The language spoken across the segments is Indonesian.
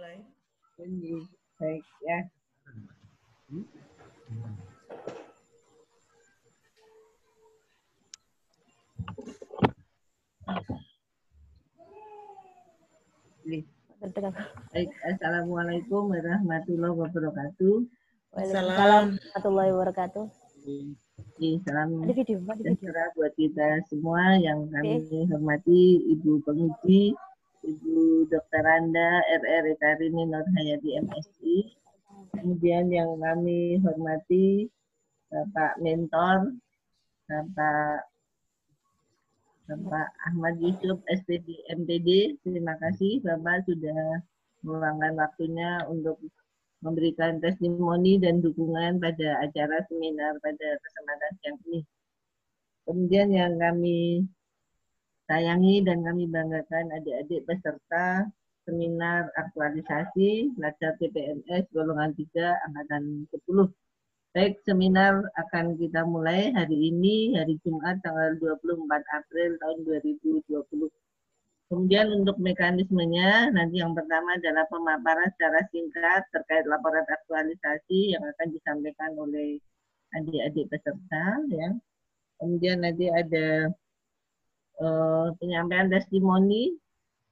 mulai. Baik ya. Baik, assalamualaikum warahmatullahi wabarakatuh. Waalaikumsalam warahmatullahi wabarakatuh. Salam Ada video, sejahtera buat kita semua yang kami hormati Ibu Penguji, Ibu Dr. Randa, RR Karini Nurhayati MSI. Kemudian yang kami hormati Bapak Mentor, Bapak Ahmad Yusuf SPD MPD. Terima kasih Bapak sudah meluangkan waktunya untuk memberikan testimoni dan dukungan pada acara seminar pada kesempatan siang ini. Kemudian yang kami sayangi dan kami banggakan adik-adik peserta seminar aktualisasi Lacar TPNS golongan 3 angkatan 10. Baik, seminar akan kita mulai hari ini, hari Jumat tanggal 24 April tahun 2020. Kemudian untuk mekanismenya, nanti yang pertama adalah pemaparan secara singkat terkait laporan aktualisasi yang akan disampaikan oleh adik-adik peserta. Ya. Kemudian nanti ada penyampaian testimoni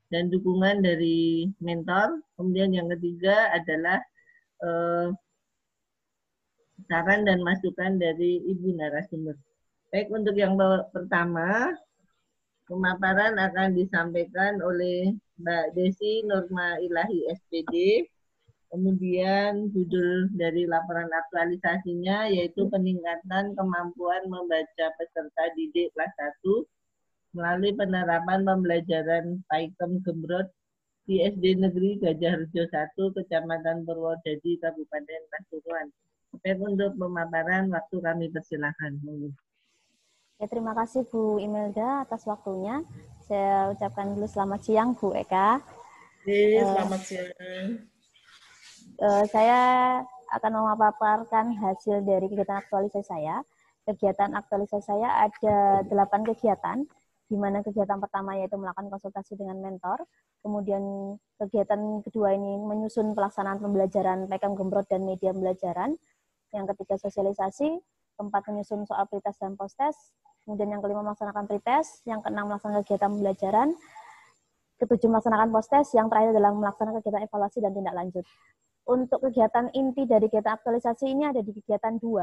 dan dukungan dari mentor. Kemudian yang ketiga adalah saran dan masukan dari Ibu narasumber. Baik, untuk yang pertama, pemaparan akan disampaikan oleh Mbak Desi Nurma Ilahi SPD. Kemudian judul dari laporan aktualisasinya yaitu peningkatan kemampuan membaca peserta didik kelas 1 melalui penerapan pembelajaran Paikem Gembrot di SD Negeri Gajah Harjo 1, Kecamatan Purwodadi, Kabupaten Pasuruan. Baik, untuk pemaparan waktu kami persilahkan. Ya, terima kasih Bu Imelda atas waktunya. Saya ucapkan dulu selamat siang Bu Eka. Selamat siang. Saya akan memaparkan hasil dari kegiatan aktualisasi saya. Kegiatan aktualisasi saya ada 8 kegiatan, di mana kegiatan pertama yaitu melakukan konsultasi dengan mentor. Kemudian kegiatan kedua ini menyusun pelaksanaan pembelajaran Paikem Gembrot dan media pembelajaran. Yang ketiga sosialisasi, keempat menyusun soal pretest dan posttest, kemudian yang kelima melaksanakan pretest, yang keenam melaksanakan kegiatan pembelajaran, ketujuh melaksanakan posttest, yang terakhir adalah melaksanakan kegiatan evaluasi dan tindak lanjut. Untuk kegiatan inti dari kegiatan aktualisasi ini ada di kegiatan 2,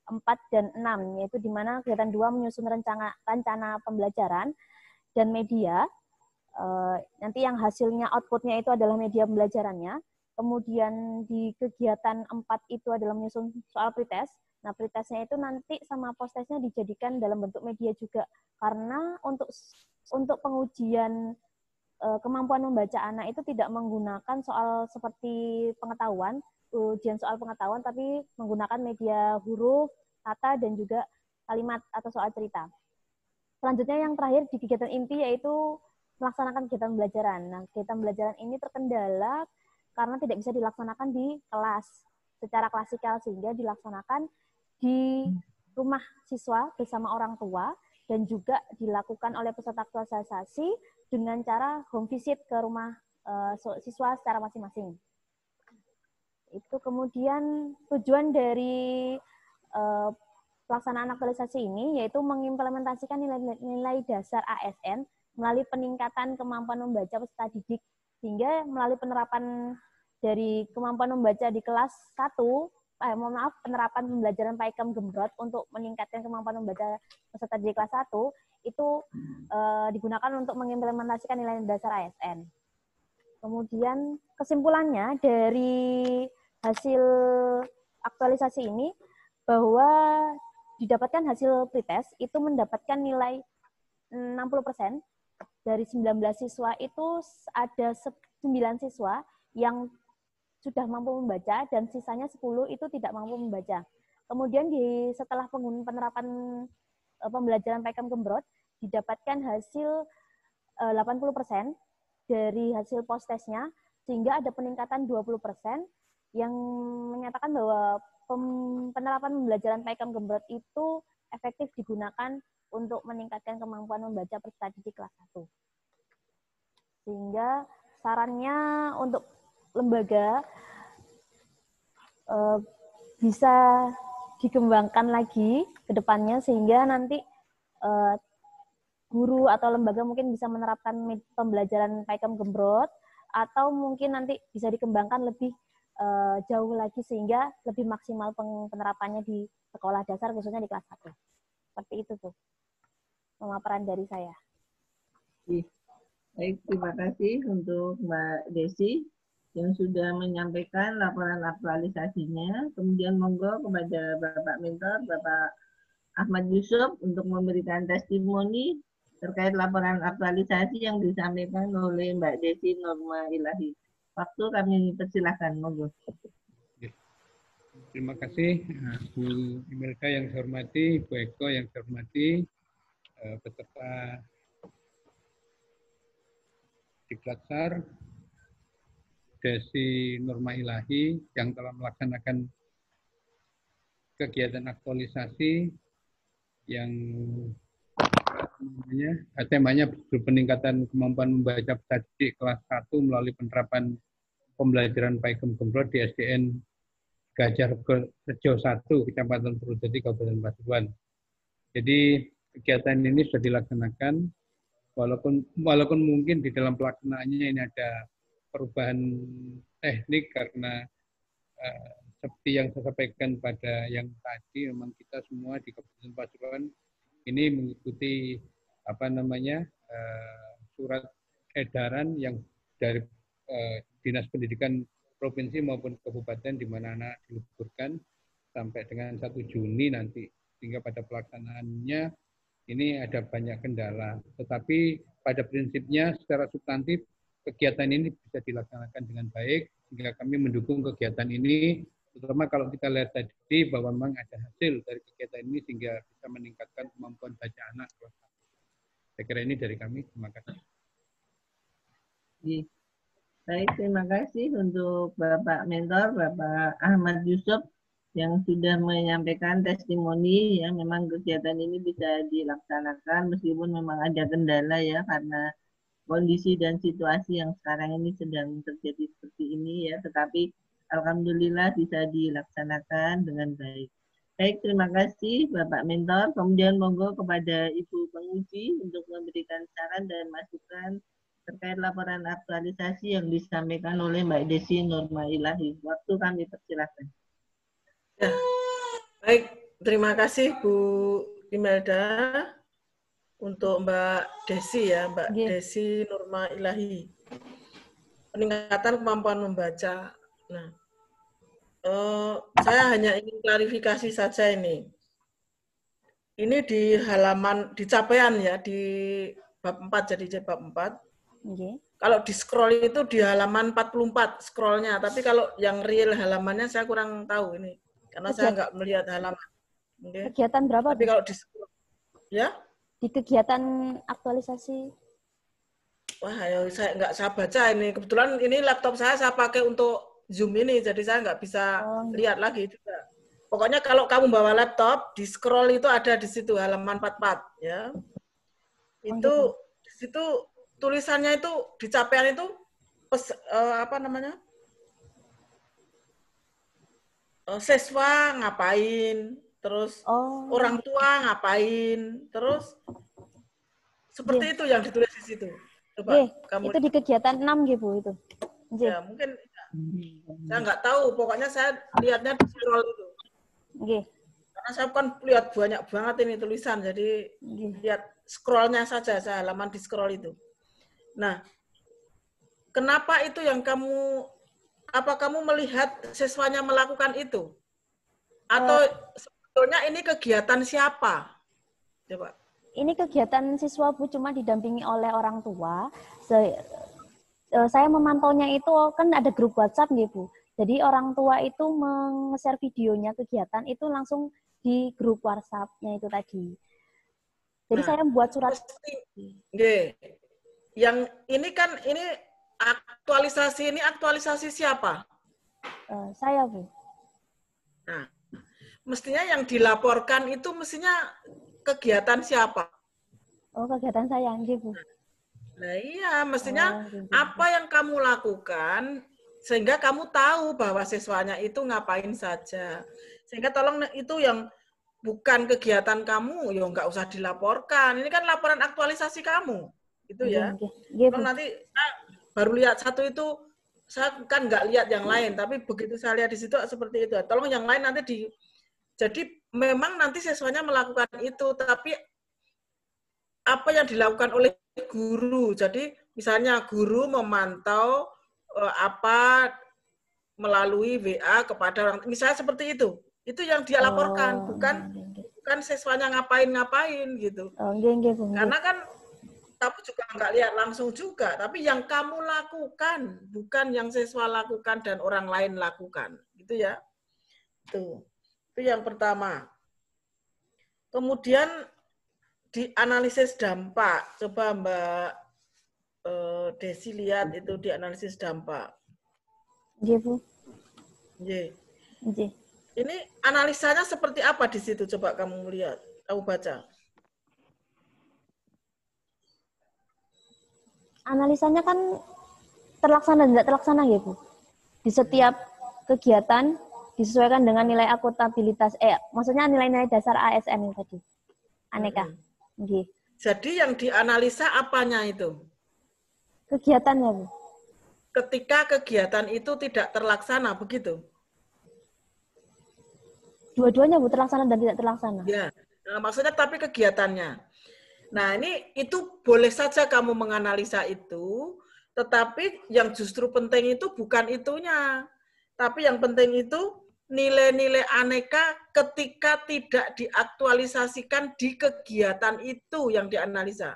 4, dan 6, yaitu di mana kegiatan 2 menyusun rencana pembelajaran dan media, nanti yang hasilnya, outputnya itu adalah media pembelajarannya. Kemudian di kegiatan 4 itu adalah menyusun soal pretest. Nah, pretestnya itu nanti sama posttestnya dijadikan dalam bentuk media juga. Karena untuk pengujian kemampuan membaca anak itu tidak menggunakan soal seperti pengetahuan, ujian soal pengetahuan, tapi menggunakan media huruf, kata, dan juga kalimat atau soal cerita. Selanjutnya yang terakhir di kegiatan inti yaitu melaksanakan kegiatan pembelajaran. Nah, kegiatan pembelajaran ini terkendala karena tidak bisa dilaksanakan di kelas secara klasikal, sehingga dilaksanakan di rumah siswa bersama orang tua dan juga dilakukan oleh peserta aktualisasi dengan cara home visit ke rumah siswa secara masing-masing. Itu kemudian tujuan dari pelaksanaan aktualisasi ini yaitu mengimplementasikan nilai dasar ASN melalui peningkatan kemampuan membaca peserta didik, sehingga melalui penerapan dari kemampuan membaca di kelas 1, penerapan pembelajaran Paikem Gembrot untuk meningkatkan kemampuan membaca peserta didik kelas 1 itu digunakan untuk mengimplementasikan nilai dasar ASN. Kemudian kesimpulannya dari hasil aktualisasi ini bahwa didapatkan hasil pretest itu mendapatkan nilai 60%. Dari 19 siswa itu ada 9 siswa yang sudah mampu membaca dan sisanya 10 itu tidak mampu membaca. Kemudian setelah penerapan pembelajaran Paikem Gembrot didapatkan hasil 80% dari hasil posttestnya, sehingga ada peningkatan 20% yang menyatakan bahwa penerapan pembelajaran Paikem Gembrot itu efektif digunakan untuk meningkatkan kemampuan membaca peserta didik kelas 1. Sehingga sarannya untuk lembaga bisa dikembangkan lagi ke depannya sehingga nanti guru atau lembaga mungkin bisa menerapkan pembelajaran Paikem Gembrot atau mungkin nanti bisa dikembangkan lebih jauh lagi sehingga lebih maksimal penerapannya di sekolah dasar khususnya di kelas 1. Seperti itu tuh pemaparan dari saya. Baik, terima kasih untuk Mbak Desi yang sudah menyampaikan laporan aktualisasinya. Kemudian monggo kepada Bapak Mentor, Bapak Ahmad Yusuf untuk memberikan testimoni terkait laporan aktualisasi yang disampaikan oleh Mbak Desi Norma Ilahi. Waktu kami persilahkan, monggo. Terima kasih Bu Imelda yang saya hormati, Bu Eko yang saya hormati, peserta Diklaksar, Desi Norma Ilahi yang telah melaksanakan kegiatan aktualisasi yang temanya peningkatan kemampuan membaca baca didik kelas 1 melalui penerapan pembelajaran Paikem Gembrot di SDN Gajah Rejo 1, Kecamatan Purwodadi, Kabupaten Pasuruan. Jadi kegiatan ini sudah dilaksanakan, walaupun mungkin di dalam pelaksanaannya ini ada perubahan teknik karena seperti yang saya sampaikan pada yang tadi, memang kita semua di Kabupaten Pasuruan ini mengikuti surat edaran yang dari Dinas Pendidikan Provinsi maupun Kabupaten di mana anak diliburkan sampai dengan 1 Juni nanti, sehingga pada pelaksanaannya ini ada banyak kendala. Tetapi pada prinsipnya secara substantif kegiatan ini bisa dilaksanakan dengan baik, sehingga kami mendukung kegiatan ini, terutama kalau kita lihat tadi bahwa memang ada hasil dari kegiatan ini sehingga bisa meningkatkan kemampuan baca anak. Saya kira ini dari kami. Terima kasih. Baik, terima kasih untuk Bapak Mentor, Bapak Ahmad Yusuf yang sudah menyampaikan testimoni ya, memang kegiatan ini bisa dilaksanakan meskipun memang ada kendala ya karena kondisi dan situasi yang sekarang ini sedang terjadi seperti ini ya, tetapi alhamdulillah bisa dilaksanakan dengan baik. Baik, terima kasih Bapak Mentor. Kemudian monggo kepada Ibu Penguji untuk memberikan saran dan masukan terkait laporan aktualisasi yang disampaikan oleh Mbak Desi Norma Ilahi. Waktu kami persilakan. Ya, baik, terima kasih Bu Imelda untuk Mbak Desi ya, Mbak Desi Norma Ilahi. Peningkatan kemampuan membaca. Nah, saya hanya ingin klarifikasi saja ini. Ini di halaman, di capaian ya, di bab 4, jadi bab 4. Kalau di scroll itu di halaman 44 scrollnya, tapi kalau yang real halamannya saya kurang tahu ini. Karena saya nggak melihat halaman. Kegiatan berapa? Tapi kalau di scroll, ya? Di kegiatan aktualisasi. Wah, ya, saya baca ini. Kebetulan ini laptop saya pakai untuk Zoom ini, jadi saya nggak bisa lihat lagi juga. Pokoknya kalau kamu bawa laptop, di scroll itu ada di situ halaman 44, ya. Itu di situ tulisannya itu di capaian itu siswa ngapain, terus orang tua ngapain, terus seperti itu yang ditulis di situ. Coba kamu itu di kegiatan 6 gitu itu. Ya, mungkin saya nggak tahu, pokoknya saya lihatnya di scroll itu. Karena saya kan lihat banyak banget ini tulisan, jadi lihat scrollnya saja, saya halaman di scroll itu. Nah, kenapa itu yang apa kamu melihat siswanya melakukan itu? Atau sebetulnya ini kegiatan siapa? Coba. Ini kegiatan siswa Bu, cuma didampingi oleh orang tua. Saya memantaunya itu kan ada grup WhatsApp nih Bu. Jadi orang tua itu meng-share videonya kegiatan itu langsung di grup WhatsApp-nya itu tadi. Jadi saya membuat surat. Yang ini kan ini aktualisasi siapa? Saya Bu. Nah, mestinya yang dilaporkan itu mestinya kegiatan siapa? Oh, kegiatan saya, Bu. Nah iya, mestinya apa yang kamu lakukan sehingga kamu tahu bahwa siswanya itu ngapain saja. Sehingga tolong itu yang bukan kegiatan kamu, ya nggak usah dilaporkan. Ini kan laporan aktualisasi kamu, gitu ya. Kalau nanti saya baru lihat satu itu, saya kan nggak lihat yang lain, tapi begitu saya lihat di situ seperti itu. Tolong yang lain nanti jadi memang nanti siswanya melakukan itu, tapi apa yang dilakukan oleh guru. Jadi misalnya guru memantau apa melalui WA kepada orang, misalnya seperti itu. Itu yang dia laporkan, bukan siswanya ngapain-ngapain gitu. Karena kan kamu juga nggak lihat langsung juga, tapi yang kamu lakukan, bukan yang siswa lakukan dan orang lain lakukan, gitu ya. Itu yang pertama. Kemudian dianalisis dampak. Coba Mbak Desi lihat itu dianalisis dampak. Iya, Bu. Iya. Ini analisanya seperti apa di situ? Coba kamu lihat, kamu baca. Analisanya kan terlaksana dan tidak terlaksana ya, Bu. Di setiap kegiatan disesuaikan dengan nilai akuntabilitas, maksudnya nilai-nilai dasar ASN yang tadi. Aneka. Jadi yang dianalisa apanya itu? Kegiatannya, Bu. Ketika kegiatan itu tidak terlaksana, begitu? Dua-duanya, Bu, terlaksana dan tidak terlaksana. Ya, nah, maksudnya tapi kegiatannya. Nah, itu boleh saja kamu menganalisa itu, tetapi yang justru penting itu bukan itunya. Tapi yang penting itu nilai-nilai aneka ketika tidak diaktualisasikan di kegiatan itu yang dianalisa.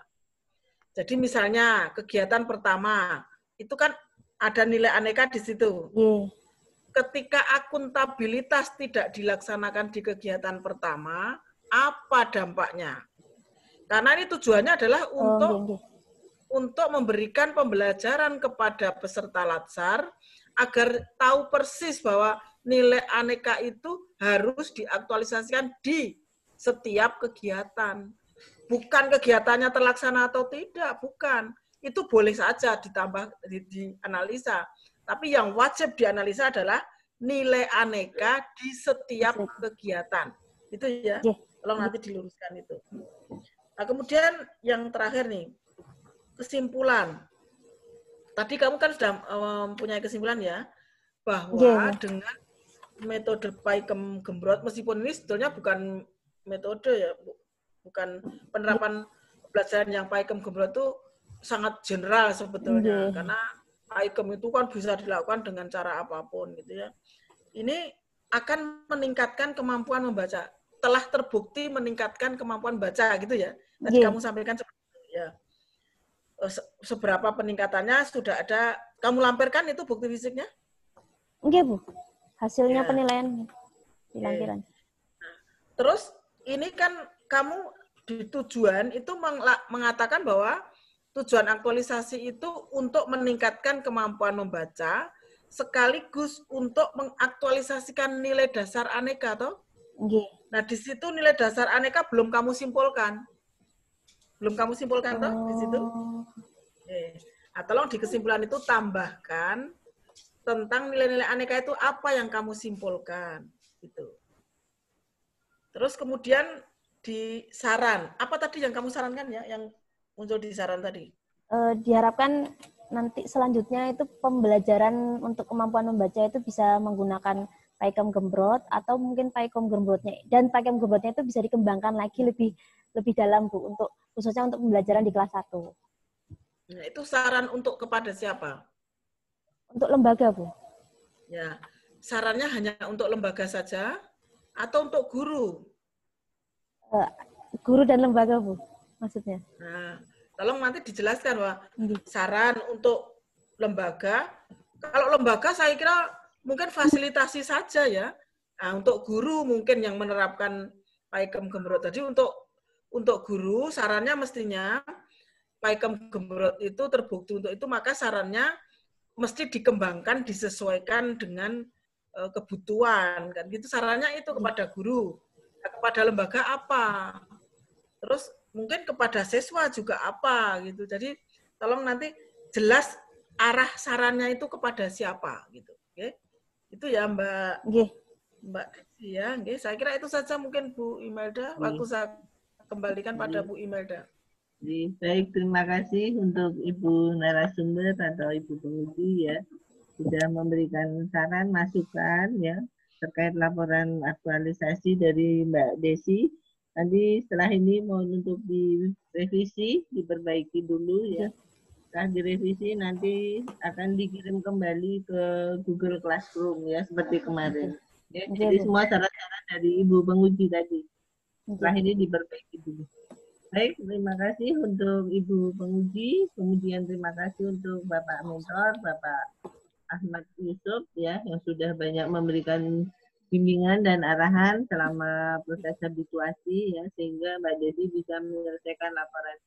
Jadi misalnya kegiatan pertama, itu kan ada nilai aneka di situ. Ketika akuntabilitas tidak dilaksanakan di kegiatan pertama, apa dampaknya? Karena ini tujuannya adalah untuk memberikan pembelajaran kepada peserta latsar agar tahu persis bahwa nilai aneka itu harus diaktualisasikan di setiap kegiatan. Bukan kegiatannya terlaksana atau tidak, bukan. Itu boleh saja ditambah dianalisa. Tapi yang wajib dianalisa adalah nilai aneka di setiap kegiatan. Itu ya. Tolong nanti diluruskan itu. Nah, kemudian yang terakhir nih, kesimpulan. Tadi kamu kan sudah mempunyai kesimpulan ya, bahwa dengan metode Paikem Gembrot, meskipun ini sebetulnya bukan metode ya, bukan penerapan pembelajaran yang Paikem Gembrot itu sangat general sebetulnya, karena Paikem itu kan bisa dilakukan dengan cara apapun gitu ya. Ini akan meningkatkan kemampuan membaca. Telah terbukti meningkatkan kemampuan baca gitu ya. Tadi kamu sampaikan seperti itu ya. Seberapa peningkatannya sudah ada, kamu lampirkan itu bukti fisiknya? Enggak, Bu. Hasilnya penilaian di lampiran. Nah, terus ini kan kamu di tujuan itu mengatakan bahwa tujuan aktualisasi itu untuk meningkatkan kemampuan membaca sekaligus untuk mengaktualisasikan nilai dasar aneka toh? Nah, di situ nilai dasar aneka belum kamu simpulkan. Belum kamu simpulkan toh di situ? Nah, tolong di kesimpulan itu tambahkan tentang nilai-nilai aneka itu apa yang kamu simpulkan gitu. Terus kemudian di saran, apa tadi yang kamu sarankan ya, yang muncul di saran tadi? Diharapkan nanti selanjutnya itu pembelajaran untuk kemampuan membaca itu bisa menggunakan Paikem Gembrot atau mungkin Paikem Gembrotnya, dan Paikem Gembrotnya itu bisa dikembangkan lagi lebih dalam, Bu, untuk khususnya untuk pembelajaran di kelas 1. Nah, itu saran untuk kepada siapa? Untuk lembaga, Bu. Ya, sarannya hanya untuk lembaga saja atau untuk guru? Guru dan lembaga, Bu, maksudnya. Nah, tolong nanti dijelaskan bahwa saran untuk lembaga. Kalau lembaga saya kira mungkin fasilitasi saja ya. Nah, untuk guru mungkin yang menerapkan Paikem Gembrot tadi, untuk guru sarannya mestinya Paikem Gembrot itu terbukti untuk itu, maka sarannya mesti dikembangkan, disesuaikan dengan kebutuhan kan gitu. Sarannya itu kepada guru. Nah, kepada lembaga apa? Terus mungkin kepada siswa juga apa gitu. Jadi tolong nanti jelas arah sarannya itu kepada siapa gitu. Okay? Itu ya Mbak Desi ya. Okay? Saya kira itu saja mungkin Bu Imelda. Waktu saya kembalikan pada Bu Imelda. Baik, terima kasih untuk Ibu narasumber atau Ibu penguji ya, sudah memberikan saran, masukan ya terkait laporan aktualisasi dari Mbak Desi. Nanti setelah ini mohon untuk direvisi, diperbaiki dulu ya. Setelah direvisi nanti akan dikirim kembali ke Google Classroom ya, seperti kemarin. Ya, jadi semua saran-saran dari Ibu penguji tadi. Setelah ini diperbaiki dulu. Baik, terima kasih untuk Ibu penguji, kemudian terima kasih untuk Bapak Mentor, Bapak Ahmad Yusuf ya, yang sudah banyak memberikan bimbingan dan arahan selama proses habituasi ya, sehingga Mbak Desi bisa menyelesaikan laporan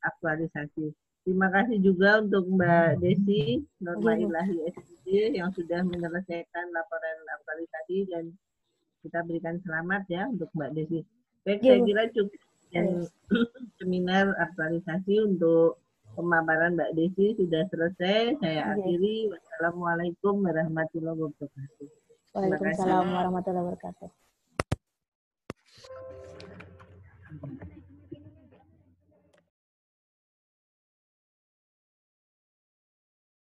aktualisasi. Terima kasih juga untuk Mbak Desi, Norma Ilahi SPJ, yang sudah menyelesaikan laporan aktualisasi dan kita berikan selamat ya untuk Mbak Desi. Baik, saya kira cukup. Dan seminar aktualisasi untuk pemaparan Mbak Desi sudah selesai. Saya akhiri. Wassalamualaikum warahmatullahi wabarakatuh. Waalaikumsalam warahmatullahi wabarakatuh.